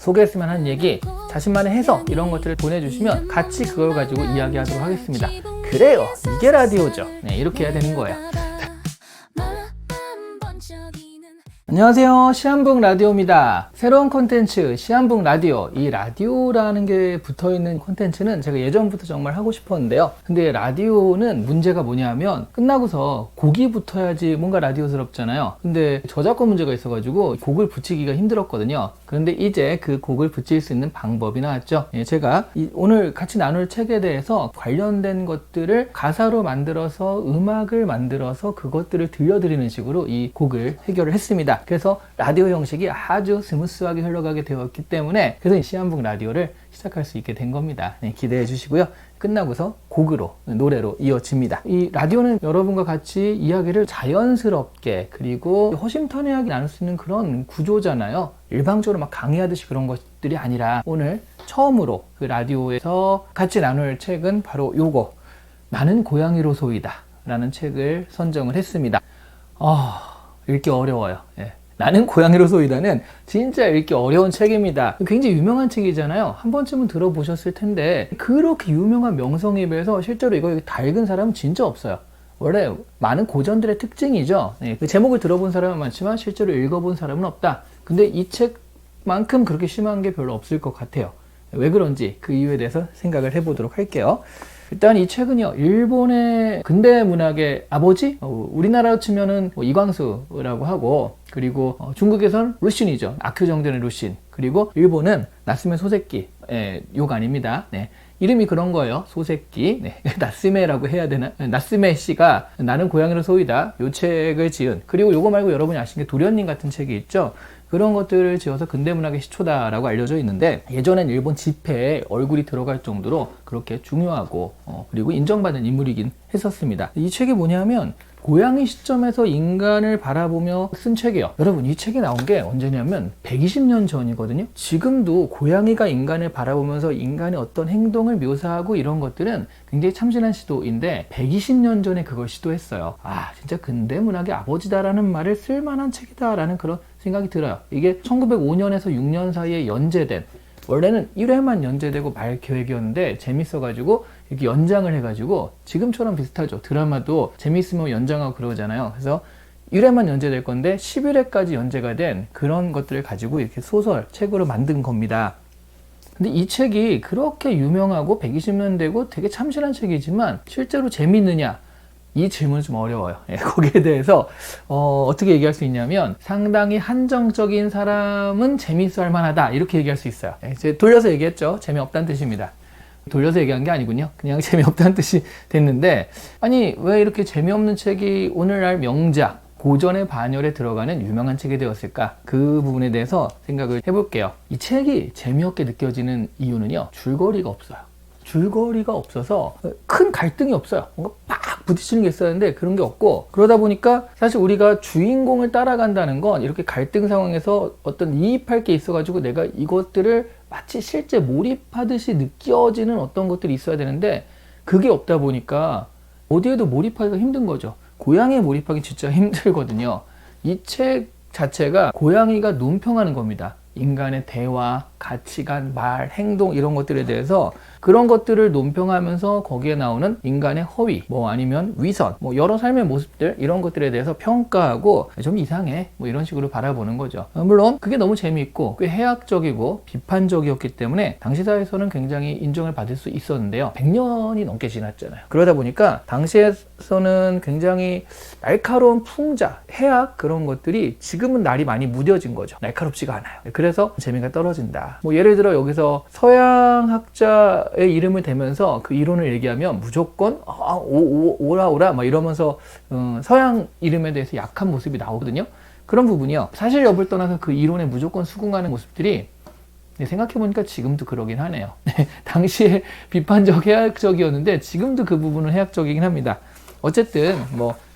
소개했으면 하는 얘기, 자신만의 해석 이런 것들을 보내주시면 같이 그걸 가지고 이야기하도록 하겠습니다. 그래요, 이게 라디오죠. 네, 이렇게 해야 되는 거예요. 안녕하세요, 시한북 라디오입니다. 새로운 콘텐츠 시한북 라디오. 이 라디오라는 게 붙어있는 콘텐츠는 제가 예전부터 정말 하고 싶었는데요. 근데 라디오는 문제가 뭐냐면 끝나고서 곡이 붙어야지 뭔가 라디오스럽잖아요. 근데 저작권 문제가 있어가지고 곡을 붙이기가 힘들었거든요. 그런데 이제 그 곡을 붙일 수 있는 방법이 나왔죠. 제가 오늘 같이 나눌 책에 대해서 관련된 것들을 가사로 만들어서 음악을 만들어서 그것들을 들려드리는 식으로 이 곡을 해결을 했습니다. 그래서 라디오 형식이 아주 스무스하게 흘러가게 되었기 때문에 그래서 시한북 라디오를 시작할 수 있게 된 겁니다. 네, 기대해 주시고요. 끝나고서 곡으로, 노래로 이어집니다. 이 라디오는 여러분과 같이 이야기를 자연스럽게 그리고 허심탄회하게 나눌 수 있는 그런 구조잖아요. 일방적으로 막 강의하듯이 그런 것들이 아니라 오늘 처음으로 그 라디오에서 같이 나눌 책은 바로 요거, 나는 고양이로소이다 라는 책을 선정을 했습니다. 읽기 어려워요. 예. 나는 고양이로소이다는 진짜 읽기 어려운 책입니다. 굉장히 유명한 책이잖아요. 한 번쯤은 들어보셨을 텐데 그렇게 유명한 명성에 비해서 실제로 이거 다 읽은 사람은 진짜 없어요. 원래 많은 고전들의 특징이죠. 네, 그 제목을 들어본 사람은 많지만 실제로 읽어본 사람은 없다. 근데 이 책만큼 그렇게 심한 게 별로 없을 것 같아요. 왜 그런지 그 이유에 대해서 생각을 해보도록 할게요. 일단 이 책은요, 일본의 근대 문학의 아버지? 우리나라로 치면은 이광수라고 하고, 그리고 중국에선 루신이죠. 아큐정전의 루신. 그리고 일본은 나스메 소세끼의 욕 아닙니다. 네. 이름이 그런 거예요. 소세끼. 네. 나스메라고 해야 되나? 나스메 씨가 나는 고양이로소이다. 요 책을 지은. 그리고 요거 말고 여러분이 아시는 게 도련님 같은 책이 있죠. 그런 것들을 지어서 근대문학의 시초다라고 알려져 있는데 예전엔 일본 지폐에 얼굴이 들어갈 정도로 그렇게 중요하고 그리고 인정받는 인물이긴 했었습니다. 이 책이 뭐냐면 고양이 시점에서 인간을 바라보며 쓴 책이에요. 여러분, 이 책이 나온 게 언제냐면 120년 전이거든요. 지금도 고양이가 인간을 바라보면서 인간의 어떤 행동을 묘사하고 이런 것들은 굉장히 참신한 시도인데 120년 전에 그걸 시도했어요. 진짜 근대문학의 아버지다라는 말을 쓸만한 책이다라는 그런 생각이 들어요. 이게 1905년에서 6년 사이에 연재된, 원래는 1회만 연재되고 말 계획이었는데 재밌어가지고 이렇게 연장을 해가지고 지금처럼 비슷하죠. 드라마도 재밌으면 연장하고 그러잖아요. 그래서 1회만 연재될 건데 11회까지 연재가 된 그런 것들을 가지고 이렇게 소설, 책으로 만든 겁니다. 근데 이 책이 그렇게 유명하고 120년 되고 되게 참신한 책이지만 실제로 재밌느냐? 이 질문은 좀 어려워요. 거기에 대해서 어떻게 얘기할 수 있냐면 상당히 한정적인 사람은 재밌어 할 만하다 이렇게 얘기할 수 있어요. 이제 돌려서 얘기했죠. 재미없다는 뜻입니다. 돌려서 얘기한 게 아니군요. 그냥 재미없다는 뜻이 됐는데 아니 왜 이렇게 재미없는 책이 오늘날 명작 고전의 반열에 들어가는 유명한 책이 되었을까? 그 부분에 대해서 생각을 해볼게요. 이 책이 재미없게 느껴지는 이유는요, 줄거리가 없어요. 줄거리가 없어서 큰 갈등이 없어요. 뭔가 팍 부딪히는 게 있었는데 그런 게 없고, 그러다 보니까 사실 우리가 주인공을 따라간다는 건 이렇게 갈등 상황에서 어떤 이입할 게 있어가지고 내가 이것들을 마치 실제 몰입하듯이 느껴지는 어떤 것들이 있어야 되는데 그게 없다 보니까 어디에도 몰입하기가 힘든 거죠. 고양이에 몰입하기 진짜 힘들거든요. 이 책 자체가 고양이가 논평하는 겁니다. 인간의 대화, 가치관, 말, 행동 이런 것들에 대해서 그런 것들을 논평하면서 거기에 나오는 인간의 허위, 아니면 위선, 여러 삶의 모습들 이런 것들에 대해서 평가하고 좀 이상해 이런 식으로 바라보는 거죠. 물론 그게 너무 재미있고 꽤 해학적이고 비판적이었기 때문에 당시 사회에서는 굉장히 인정을 받을 수 있었는데요. 100년이 넘게 지났잖아요. 그러다 보니까 당시에서는 굉장히 날카로운 풍자, 해학 그런 것들이 지금은 날이 많이 무뎌진 거죠. 날카롭지가 않아요. 그래서 재미가 떨어진다. 예를 들어 여기서 서양학자의 이름을 대면서 그 이론을 얘기하면 무조건 오라 이러면서 서양 이름에 대해서 약한 모습이 나오거든요. 그런 부분이요, 사실 여부를 떠나서 그 이론에 무조건 수긍하는 모습들이 생각해보니까 지금도 그러긴 하네요. 당시에 비판적 해학적이었는데 지금도 그 부분은 해학적이긴 합니다. 어쨌든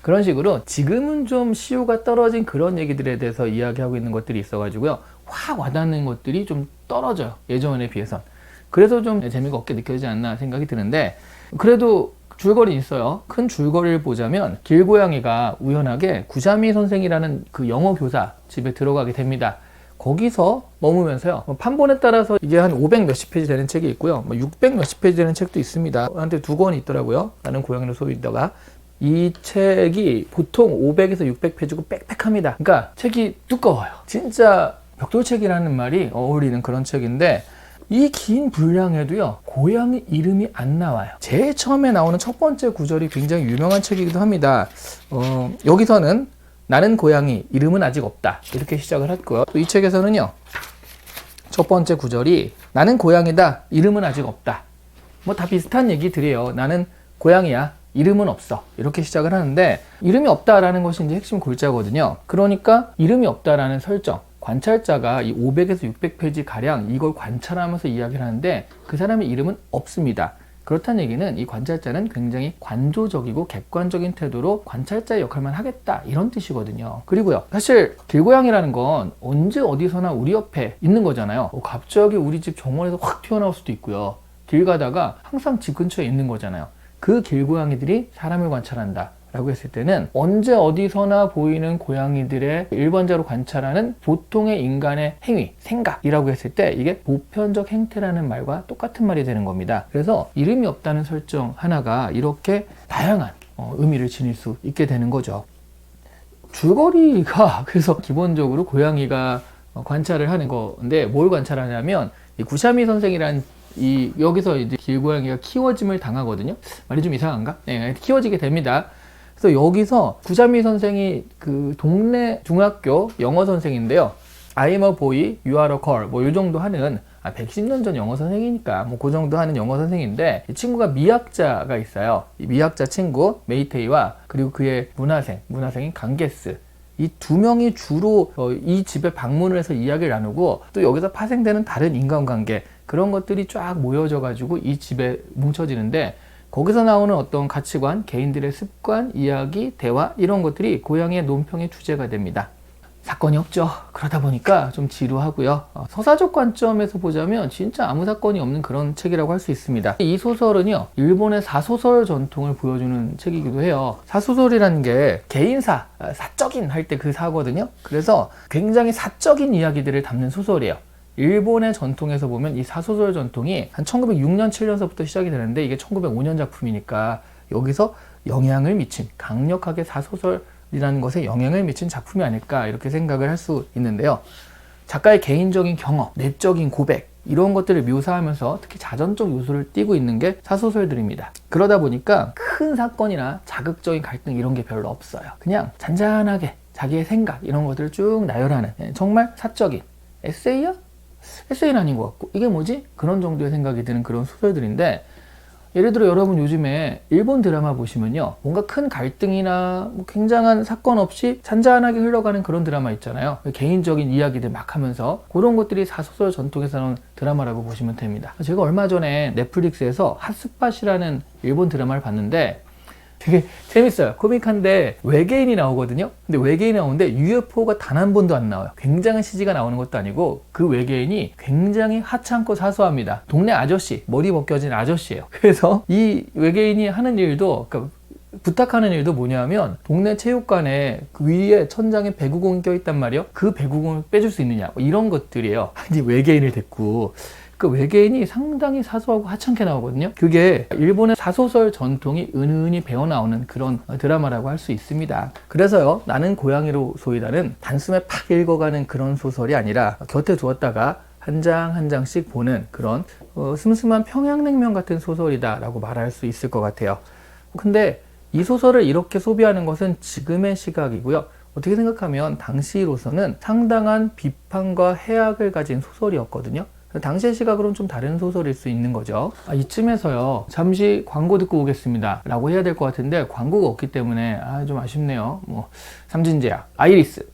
그런 식으로 지금은 좀 시효가 떨어진 그런 얘기들에 대해서 이야기하고 있는 것들이 있어가지고요, 확 와닿는 것들이 좀 떨어져요, 예전에 비해선. 그래서 좀 재미가 없게 느껴지지 않나 생각이 드는데, 그래도 줄거리 있어요. 큰 줄거리를 보자면 길고양이가 우연하게 구자미 선생이라는 그 영어 교사 집에 들어가게 됩니다. 거기서 머무면서요. 판본에 따라서 이게 한 500 몇십 페이지 되는 책이 있고요. 600 몇십 페이지 되는 책도 있습니다. 한테 2권이 있더라고요. 나는 고양이로 소유자가. 이 책이 보통 500에서 600페이지고 빽빽합니다. 그러니까 책이 두꺼워요. 진짜 벽돌책이라는 말이 어울리는 그런 책인데 이 긴 분량에도요 고양이 이름이 안 나와요. 제일 처음에 나오는 첫 번째 구절이 굉장히 유명한 책이기도 합니다. 여기서는 나는 고양이 이름은 아직 없다 이렇게 시작을 했고요. 또 이 책에서는요 첫 번째 구절이 나는 고양이다 이름은 아직 없다. 뭐 다 비슷한 얘기들이에요. 나는 고양이야 이름은 없어 이렇게 시작을 하는데 이름이 없다라는 것이 이제 핵심 골자거든요. 그러니까 이름이 없다라는 설정, 관찰자가 이 500에서 600페이지 가량 이걸 관찰하면서 이야기를 하는데 그 사람의 이름은 없습니다. 그렇다는 얘기는 이 관찰자는 굉장히 관조적이고 객관적인 태도로 관찰자의 역할만 하겠다 이런 뜻이거든요. 그리고요 사실 길고양이라는 건 언제 어디서나 우리 옆에 있는 거잖아요. 갑자기 우리 집 정원에서 확 튀어나올 수도 있고요. 길 가다가 항상 집 근처에 있는 거잖아요. 그 길고양이들이 사람을 관찰한다 라고 했을 때는 언제 어디서나 보이는 고양이들의 일반적으로 관찰하는 보통의 인간의 행위, 생각이라고 했을 때 이게 보편적 행태라는 말과 똑같은 말이 되는 겁니다. 그래서 이름이 없다는 설정 하나가 이렇게 다양한 의미를 지닐 수 있게 되는 거죠. 줄거리가 그래서 기본적으로 고양이가 관찰을 하는 건데 뭘 관찰하냐면 이 구샤미 선생이라는 여기서 이제 길고양이가 키워짐을 당하거든요. 말이 좀 이상한가? 네, 키워지게 됩니다. 그래서 여기서 구샤미 선생이 그 동네 중학교 영어 선생인데요. I'm a boy, you are a girl. 뭐 이 정도 하는 110년 전 영어 선생이니까 뭐 그 정도 하는 영어 선생인데 이 친구가 미학자가 있어요. 이 미학자 친구 메이테이와 그리고 그의 문화생인 강게스. 이 두 명이 주로 이 집에 방문을 해서 이야기를 나누고 또 여기서 파생되는 다른 인간관계 그런 것들이 쫙 모여져 가지고 이 집에 뭉쳐지는데 거기서 나오는 어떤 가치관, 개인들의 습관, 이야기, 대화 이런 것들이 고양이의 논평의 주제가 됩니다. 사건이 없죠. 그러다 보니까 좀 지루하고요. 서사적 관점에서 보자면 진짜 아무 사건이 없는 그런 책이라고 할 수 있습니다. 이 소설은요 일본의 사소설 전통을 보여주는 책이기도 해요. 사소설이라는 게 개인사, 사적인 할 때 그 사거든요. 그래서 굉장히 사적인 이야기들을 담는 소설이에요. 일본의 전통에서 보면 이 사소설 전통이 한 1906년, 7년서부터 시작이 되는데 이게 1905년 작품이니까 여기서 영향을 미친, 강력하게 사소설이라는 것에 영향을 미친 작품이 아닐까 이렇게 생각을 할 수 있는데요. 작가의 개인적인 경험, 내적인 고백 이런 것들을 묘사하면서 특히 자전적 요소를 띠고 있는 게 사소설들입니다. 그러다 보니까 큰 사건이나 자극적인 갈등 이런 게 별로 없어요. 그냥 잔잔하게 자기의 생각 이런 것들을 쭉 나열하는 정말 사적인 에세이야? 에세이는 아닌 것 같고 이게 뭐지? 그런 정도의 생각이 드는 그런 소설들인데 예를 들어 여러분 요즘에 일본 드라마 보시면요 뭔가 큰 갈등이나 뭐 굉장한 사건 없이 잔잔하게 흘러가는 그런 드라마 있잖아요. 개인적인 이야기들 막 하면서 그런 것들이 사소설 전통에서 나온 드라마라고 보시면 됩니다. 제가 얼마 전에 넷플릭스에서 핫스팟이라는 일본 드라마를 봤는데 되게 재밌어요. 코믹한데 외계인이 나오거든요. 근데 외계인이 나오는데 UFO가 단 한 번도 안 나와요. 굉장한 CG가 나오는 것도 아니고 그 외계인이 굉장히 하찮고 사소합니다. 동네 아저씨, 머리 벗겨진 아저씨예요. 그래서 이 외계인이 하는 일도 그러니까 부탁하는 일도 뭐냐면 동네 체육관에 그 위에 천장에 배구공이 껴있단 말이에요. 그 배구공을 빼줄 수 있느냐 뭐 이런 것들이에요. 아니 외계인을 데리고 그 외계인이 상당히 사소하고 하찮게 나오거든요. 그게 일본의 사소설 전통이 은은히 배어나오는 그런 드라마라고 할 수 있습니다. 그래서요 나는 고양이로 소이다는 단숨에 팍 읽어가는 그런 소설이 아니라 곁에 두었다가 한 장 한 장씩 보는 그런 슴슴한 평양냉면 같은 소설이다 라고 말할 수 있을 것 같아요. 근데 이 소설을 이렇게 소비하는 것은 지금의 시각이고요. 어떻게 생각하면 당시로서는 상당한 비판과 해악을 가진 소설이었거든요. 당시의 시각으로는 좀 다른 소설일 수 있는 거죠. 이쯤에서요 잠시 광고 듣고 오겠습니다 라고 해야 될 것 같은데 광고가 없기 때문에 좀 아쉽네요. 뭐 삼진제약, 아이시스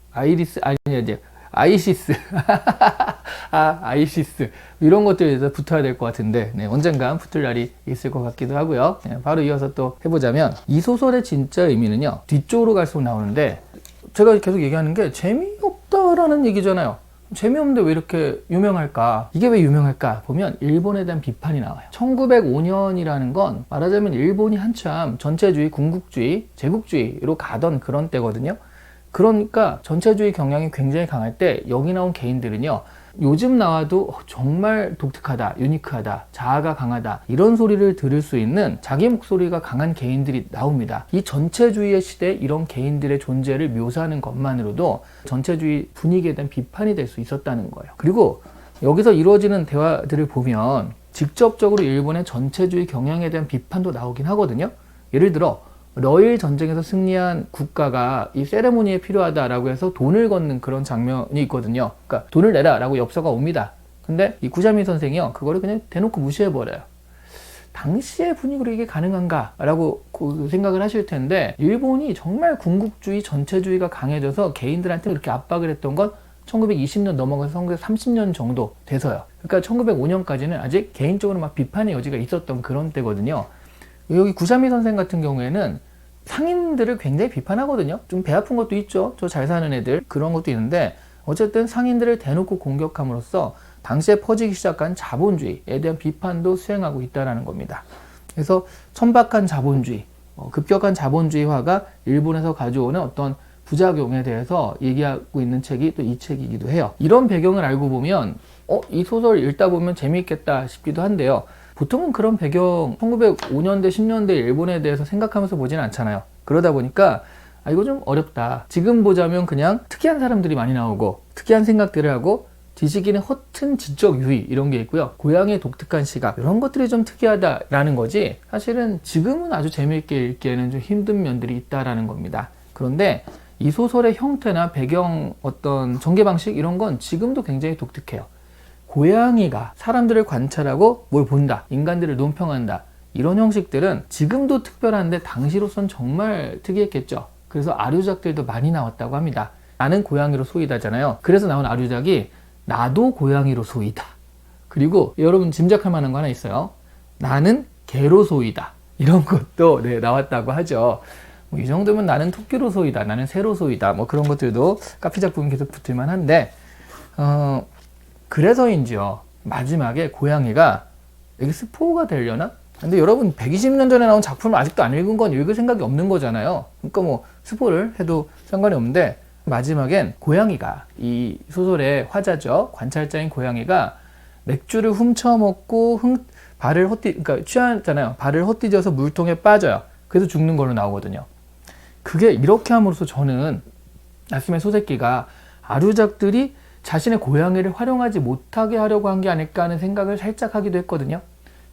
아이시스 이런 것들에 붙어야 될 것 같은데 언젠간 붙을 날이 있을 것 같기도 하고요. 바로 이어서 또 해보자면 이 소설의 진짜 의미는요 뒤쪽으로 갈수록 나오는데 제가 계속 얘기하는 게 재미없다라는 얘기잖아요. 재미없는데 왜 이렇게 유명할까? 이게 왜 유명할까? 보면 일본에 대한 비판이 나와요. 1905년이라는 건 말하자면 일본이 한참 전체주의, 군국주의, 제국주의로 가던 그런 때거든요. 그러니까 전체주의 경향이 굉장히 강할 때 여기 나온 개인들은요, 요즘 나와도 정말 독특하다, 유니크하다, 자아가 강하다, 이런 소리를 들을 수 있는 자기 목소리가 강한 개인들이 나옵니다. 이 전체주의의 시대에 이런 개인들의 존재를 묘사하는 것만으로도 전체주의 분위기에 대한 비판이 될 수 있었다는 거예요. 그리고 여기서 이루어지는 대화들을 보면 직접적으로 일본의 전체주의 경향에 대한 비판도 나오긴 하거든요. 예를 들어 러일 전쟁에서 승리한 국가가 이 세레모니에 필요하다라고 해서 돈을 걷는 그런 장면이 있거든요. 그러니까 돈을 내라라고 엽서가 옵니다. 근데 이 구자미 선생이요, 그거를 그냥 대놓고 무시해버려요. 당시의 분위기로 이게 가능한가라고 생각을 하실 텐데, 일본이 정말 군국주의, 전체주의가 강해져서 개인들한테 이렇게 압박을 했던 건 1920년 넘어가서 1930년 정도 돼서요. 그러니까 1905년까지는 아직 개인적으로 막 비판의 여지가 있었던 그런 때거든요. 여기 구자미 선생 같은 경우에는 상인들을 굉장히 비판하거든요. 좀 배 아픈 것도 있죠. 저 잘 사는 애들, 그런 것도 있는데, 어쨌든 상인들을 대놓고 공격함으로써 당시에 퍼지기 시작한 자본주의에 대한 비판도 수행하고 있다는 겁니다. 그래서 천박한 자본주의, 급격한 자본주의화가 일본에서 가져오는 어떤 부작용에 대해서 얘기하고 있는 책이 또 이 책이기도 해요. 이런 배경을 알고 보면 이 소설 읽다 보면 재미있겠다 싶기도 한데요. 보통은 그런 배경 1905년대 10년대 일본에 대해서 생각하면서 보지는 않잖아요. 그러다 보니까 이거 좀 어렵다. 지금 보자면 그냥 특이한 사람들이 많이 나오고 특이한 생각들을 하고 지식인의 허튼 지적 유의 이런 게 있고요. 고향의 독특한 시각, 이런 것들이 좀 특이하다라는 거지, 사실은 지금은 아주 재미있게 읽기에는 좀 힘든 면들이 있다라는 겁니다. 그런데 이 소설의 형태나 배경, 어떤 전개 방식, 이런 건 지금도 굉장히 독특해요. 고양이가 사람들을 관찰하고 뭘 본다, 인간들을 논평한다, 이런 형식들은 지금도 특별한데 당시로선 정말 특이했겠죠. 그래서 아류작들도 많이 나왔다고 합니다. 나는 고양이로 소이다잖아요. 그래서 나온 아류작이 나도 고양이로 소이다, 그리고 여러분 짐작할 만한 거 하나 있어요. 나는 개로 소이다, 이런 것도 나왔다고 하죠. 이 정도면 나는 토끼로 소이다, 나는 새로 소이다, 그런 것들도 카피 작품이 계속 붙을만 한데, 그래서인지요, 마지막에 고양이가 이게 스포가 되려나? 근데 여러분 120년 전에 나온 작품을 아직도 안 읽은 건 읽을 생각이 없는 거잖아요. 그러니까 스포를 해도 상관이 없는데, 마지막엔 고양이가, 이 소설의 화자죠, 관찰자인 고양이가 맥주를 훔쳐먹고 그러니까 취하잖아요. 발을 헛디뎌서 물통에 빠져요. 그래서 죽는 걸로 나오거든요. 그게 이렇게 함으로써 저는 나스메 소세키가 아류작들이 자신의 고양이를 활용하지 못하게 하려고 한 게 아닐까 하는 생각을 살짝 하기도 했거든요.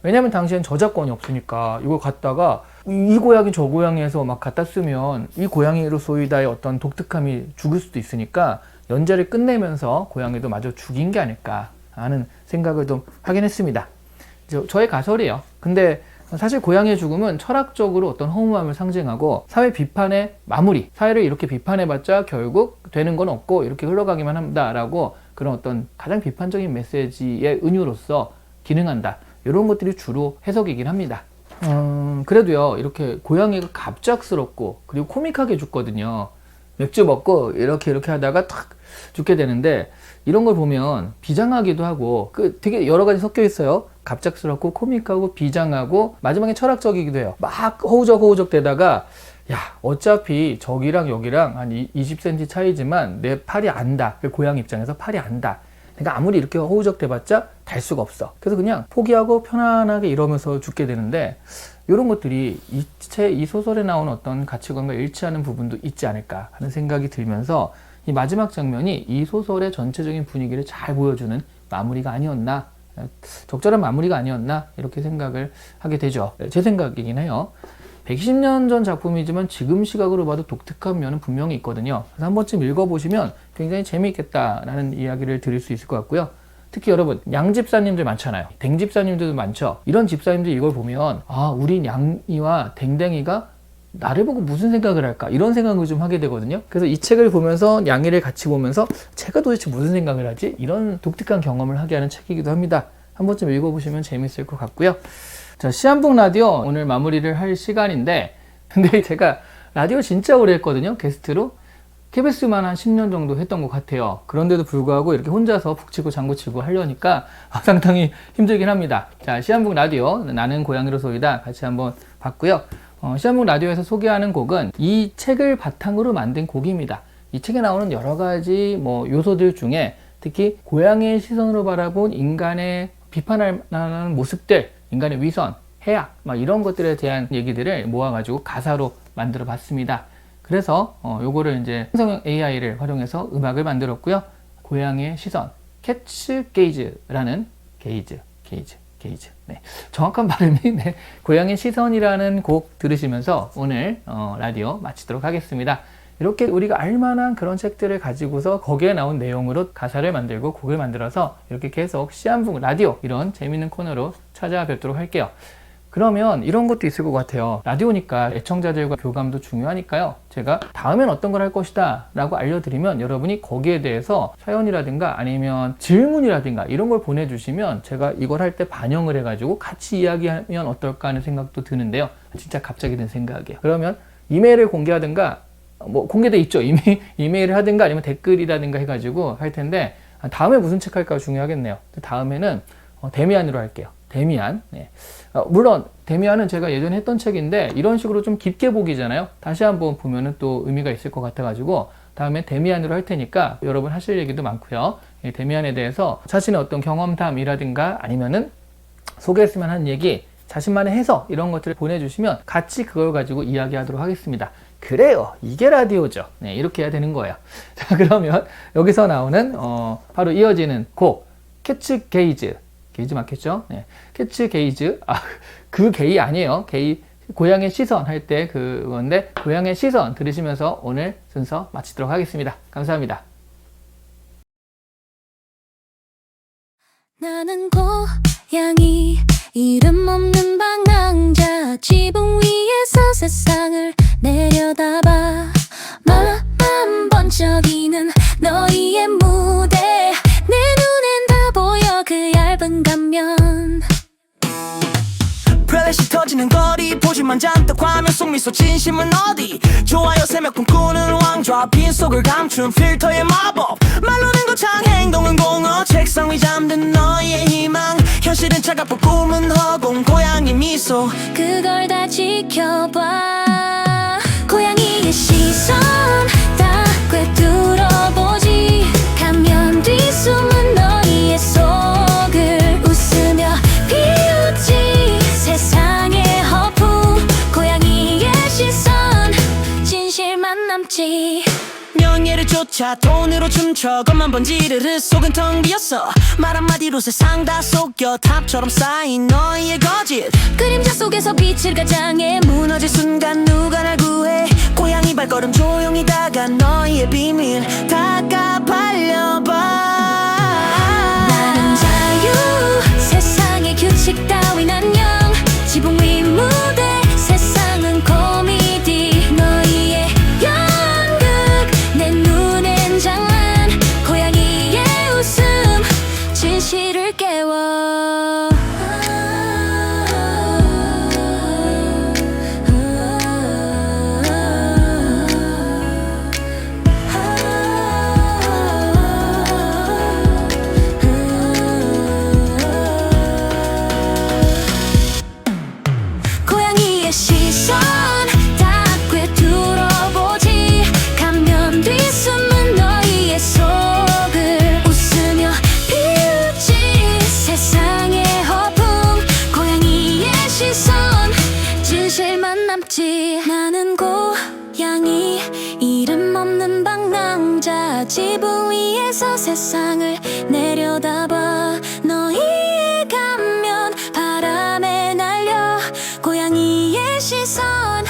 왜냐면 당시엔 저작권이 없으니까 이걸 갖다가 이 고양이 저 고양이에서 막 갖다 쓰면 이 고양이로 소이다의 어떤 독특함이 죽을 수도 있으니까 연재를 끝내면서 고양이도 마저 죽인 게 아닐까 하는 생각을 좀 하긴 했습니다. 저의 가설이에요. 근데 사실 고양이의 죽음은 철학적으로 어떤 허무함을 상징하고 사회 비판의 마무리, 사회를 이렇게 비판해봤자 결국 되는 건 없고 이렇게 흘러가기만 한다라고, 그런 어떤 가장 비판적인 메시지의 은유로서 기능한다, 이런 것들이 주로 해석이긴 합니다. 그래도요, 이렇게 고양이가 갑작스럽고 그리고 코믹하게 죽거든요. 맥주 먹고 이렇게 하다가 탁 죽게 되는데, 이런 걸 보면 비장하기도 하고 되게 여러 가지 섞여 있어요. 갑작스럽고 코믹하고 비장하고 마지막에 철학적이기도 해요. 막 허우적 대다가, 야, 어차피 저기랑 여기랑 한 20cm 차이지만 내 팔이 안다. 고양이 입장에서 팔이 안다. 그러니까 아무리 이렇게 허우적 대봤자 달 수가 없어. 그래서 그냥 포기하고 편안하게 이러면서 죽게 되는데, 이런 것들이 이 소설에 나오는 어떤 가치관과 일치하는 부분도 있지 않을까 하는 생각이 들면서, 이 마지막 장면이 이 소설의 전체적인 분위기를 잘 보여주는 마무리가 아니었나, 적절한 마무리가 아니었나, 이렇게 생각을 하게 되죠. 제 생각이긴 해요. 120년 전 작품이지만 지금 시각으로 봐도 독특한 면은 분명히 있거든요. 그래서 한 번쯤 읽어보시면 굉장히 재미있겠다라는 이야기를 드릴 수 있을 것 같고요. 특히 여러분, 양집사님들 많잖아요. 댕집사님들도 많죠. 이런 집사님들 이걸 보면, 우리 양이와 댕댕이가 나를 보고 무슨 생각을 할까, 이런 생각을 좀 하게 되거든요. 그래서 이 책을 보면서 양이를 같이 보면서 제가 도대체 무슨 생각을 하지? 이런 독특한 경험을 하게 하는 책이기도 합니다. 한 번쯤 읽어보시면 재밌을 것 같고요. 자, 시한북 라디오 오늘 마무리를 할 시간인데, 근데 제가 라디오 진짜 오래 했거든요. 게스트로. KBS만 한 10년 정도 했던 것 같아요. 그런데도 불구하고 이렇게 혼자서 북치고 장구치고 하려니까 상당히 힘들긴 합니다. 자, 시한북 라디오 나는 고양이로 소이다 같이 한번 봤고요. 시한북 라디오에서 소개하는 곡은 이 책을 바탕으로 만든 곡입니다. 이 책에 나오는 여러 가지 뭐 요소들 중에 특히 고양이의 시선으로 바라본 인간의 비판할 만한 모습들, 인간의 위선, 해악, 막 이런 것들에 대한 얘기들을 모아가지고 가사로 만들어 봤습니다. 그래서 요거를 이제 생성형 AI를 활용해서 음악을 만들었고요. 고양이의 시선, 캐츠 게이즈라는 게이즈. 네. 정확한 발음이 네. 고양이 시선이라는 곡 들으시면서 오늘 라디오 마치도록 하겠습니다. 이렇게 우리가 알만한 그런 책들을 가지고서 거기에 나온 내용으로 가사를 만들고 곡을 만들어서 이렇게 계속 시한부 라디오 이런 재밌는 코너로 찾아뵙도록 할게요. 그러면 이런 것도 있을 것 같아요. 라디오니까 애청자들과 교감도 중요하니까요. 제가 다음엔 어떤 걸 할 것이다 라고 알려드리면 여러분이 거기에 대해서 사연이라든가 아니면 질문이라든가 이런 걸 보내주시면 제가 이걸 할 때 반영을 해가지고 같이 이야기하면 어떨까 하는 생각도 드는데요. 진짜 갑자기 든 생각이에요. 그러면 이메일을 공개하든가 뭐 공개돼 있죠. 이미 이메일을 하든가 아니면 댓글이라든가 해가지고 할 텐데 다음에 무슨 책 할까 중요하겠네요. 다음에는 데미안으로 할게요. 데미안. 네. 물론 데미안은 제가 예전에 했던 책인데 이런 식으로 좀 깊게 보기잖아요. 다시 한번 보면은 또 의미가 있을 것 같아가지고 다음에 데미안으로 할 테니까 여러분 하실 얘기도 많고요. 데미안에 대해서 자신의 어떤 경험담이라든가 아니면은 소개했으면 하는 얘기, 자신만의 해석 이런 것들을 보내주시면 같이 그걸 가지고 이야기하도록 하겠습니다. 그래요. 이게 라디오죠. 네, 이렇게 해야 되는 거예요. 자, 그러면 여기서 나오는 바로 이어지는 곡 캐츠 게이즈. 게이즈 맞겠죠? 네. 캐츠 게이즈. 그 게이 아니에요. 게이 고양이 시선 할 때 그건데 고양이 시선 들으시면서 오늘 순서 마치도록 하겠습니다. 감사합니다. 나는 고양이 이름 없는 방랑자 지붕 위에서 세상을 내려다봐 맘 번쩍이는 너희의 무대 내 눈엔 다 보여 그 얇은 감면 플래시 터지는 거리 포즈만 잔뜩 화면 속 미소 진심은 어디 좋아요 새벽 꿈꾸는 왕좌 빈속을 감춘 필터의 마법 말로는 거창 행동은 공허 책상 위 잠든 너의 희망 현실은 차갑고 꿈은 허공 고양이 미소 그걸 다 지켜봐 고양이의 시선 다 꿰뚫어보지 가면 뒤 숨은 너희의 속을 웃으며 비웃지 세상의 허풍 고양이의 시선 진실만 남지 명예를 쫓아 돈으로 춤춰 겉만 번지르르 속은 텅 비었어 말 한마디로 세상 다 속여 탑처럼 쌓인 너희의 거짓 그림자 속에서 빛을 가장해 무너질 순간 누가 날 구해 고양이 발걸음 조용히 다간 너희의 비밀 다가발려봐 나는 자유 세상의 규칙 따윈 안녕 지붕 위 무대 세상은 코미디 너희의 연극 내 눈엔 장난 고양이의 웃음 진실을 깨워 고양이의 시선 다 꿰뚫어보지 가면 뒤 숨은 너희의 속을 웃으며 비웃지 세상의 허풍 고양이의 시선 진실만 남지 나는 고양이 이름 없는 방랑자 지붕 위에서 세상을 내려다봐 너희의 감면 바람에 날려 고양이의 시선